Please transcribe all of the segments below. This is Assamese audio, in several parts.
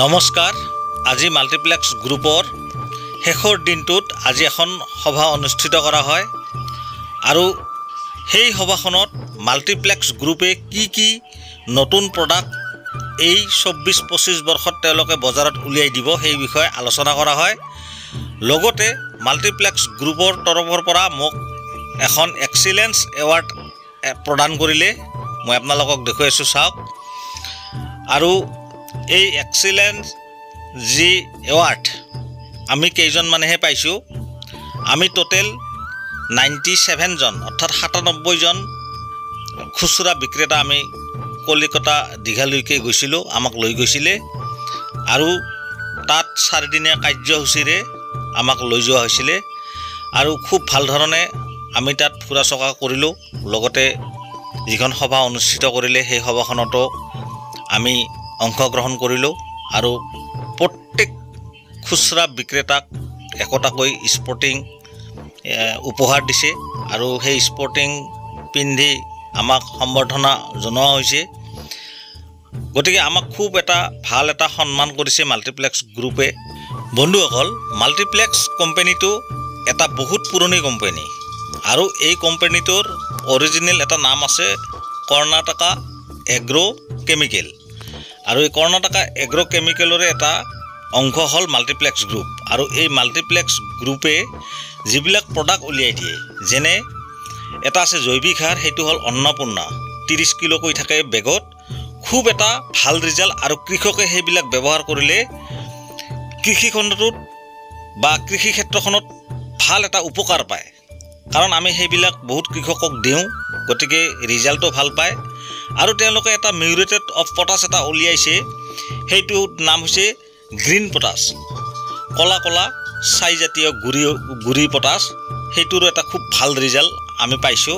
নমস্কাৰ। আজি মাল্টিপ্লেক্স গ্ৰুপৰ শেষৰ দিনটোত আজি এখন সভা অনুষ্ঠিত কৰা হয় আৰু সেই সভাখনত মাল্টিপ্লেক্স গ্ৰুপে কি নতুন প্ৰডাক্ট এই 24-25 বৰ্ষত তেওঁলোকে বজাৰত উলিয়াই দিব সেই বিষয়ে আলোচনা কৰা হয়। লগতে মাল্টিপ্লেক্স গ্ৰুপৰ তৰফৰ পৰা মোক এখন এক্সিলেন্স এৱাৰ্ড প্ৰদান কৰিলে। মই আপোনালোকক দেখুৱাইছোঁ, চাওক। আৰু এই এক্সিলেন্স যি এৱাৰ্ড আমি কেইজন মানেহে পাইছোঁ। আমি টোটেল 97 জন অৰ্থাৎ 97 জন খুচুৰা বিক্ৰেতা আমি কলিকতা দীঘালৈকে গৈছিলোঁ, আমাক লৈ গৈছিলে আৰু তাত 4 দিনীয়া কাৰ্যসূচীৰে আমাক লৈ যোৱা হৈছিলে আৰু খুব ভাল ধৰণে আমি তাত ফুৰা চকা কৰিলোঁ। লগতে যিখন সভা অনুষ্ঠিত কৰিলে সেই সভাখনতো আমি অংশগ্ৰহণ কৰিলোঁ আৰু প্ৰত্যেক খুচুৰা বিক্ৰেতাক একোটাকৈ স্পৰ্টিং উপহাৰ দিছে আৰু সেই স্পৰ্টিং পিন্ধি আমাক সম্বৰ্ধনা জনোৱা হৈছে। গতিকে আমাক খুব ভাল এটা সন্মান কৰিছে মাল্টিপ্লেক্স গ্ৰুপে। বন্ধুসকল, মাল্টিপ্লেক্স কোম্পানীটো এটা বহুত পুৰণি কোম্পানী আৰু এই কোম্পানীটোৰ অৰিজিনেল এটা নাম আছে কৰ্ণাটকা এগ্ৰ' কেমিকেল আৰু এই কৰ্ণাটকা এগ্ৰ' কেমিকেলৰে এটা অংশ হ'ল মাল্টিপ্লেক্স গ্ৰুপ। আৰু এই মাল্টিপ্লেক্স গ্ৰুপে যিবিলাক প্ৰডাক্ট উলিয়াই দিয়ে, যেনে এটা আছে জৈৱিক সাৰ, সেইটো হ'ল অন্নপূৰ্ণা, 30 কিলোকৈ থাকে বেগত, খুব এটা ভাল ৰিজাল্ট আৰু কৃষকে সেইবিলাক ব্যৱহাৰ কৰিলে কৃষিখণ্ডটোত বা কৃষি ক্ষেত্ৰখনত ভাল এটা উপকাৰ পায়। কাৰণ আমি সেইবিলাক বহুত কৃষকক দিওঁ, গতিকে ৰিজাল্টটো ভাল পায়। আৰু তেওঁলোকে এটা মিউৰেটেড অফ পটাছ এটা উলিয়াইছে, সেইটোৰ নাম হৈছে গ্ৰীণ পটাছ, কলা ছাইজাতীয় গুৰি পটাছ, সেইটোৰো এটা খুব ভাল ৰিজাল্ট আমি পাইছোঁ।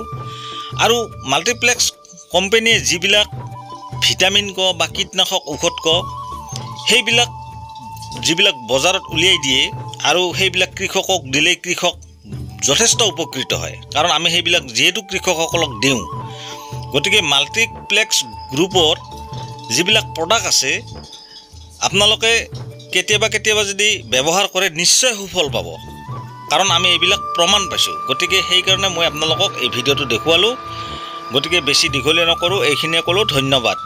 আৰু মাল্টিপ্লেক্স কোম্পানীয়ে যিবিলাক ভিটামিন বা কীটনাশক ঔষধ সেইবিলাক যিবিলাক বজাৰত উলিয়াই দিয়ে আৰু সেইবিলাক কৃষকক দিলে কৃষক যথেষ্ট উপকৃত হয়, কাৰণ আমি সেইবিলাক যিহেতু কৃষকসকলক দিওঁ। গতিকে মাল্টিপ্লেক্স গ্ৰুপৰ যিবিলাক প্ৰডাক্ট আছে আপোনালোকে কেতিয়াবা যদি ব্যৱহাৰ কৰে নিশ্চয় সুফল পাব, কাৰণ আমি এইবিলাক প্ৰমাণ পাইছোঁ। গতিকে সেইকাৰণে মই আপোনালোকক এই ভিডিঅ'টো দেখুৱালোঁ। গতিকে বেছি দীঘলীয়া নকৰোঁ, এইখিনিয়ে ক'লোঁ। ধন্যবাদ।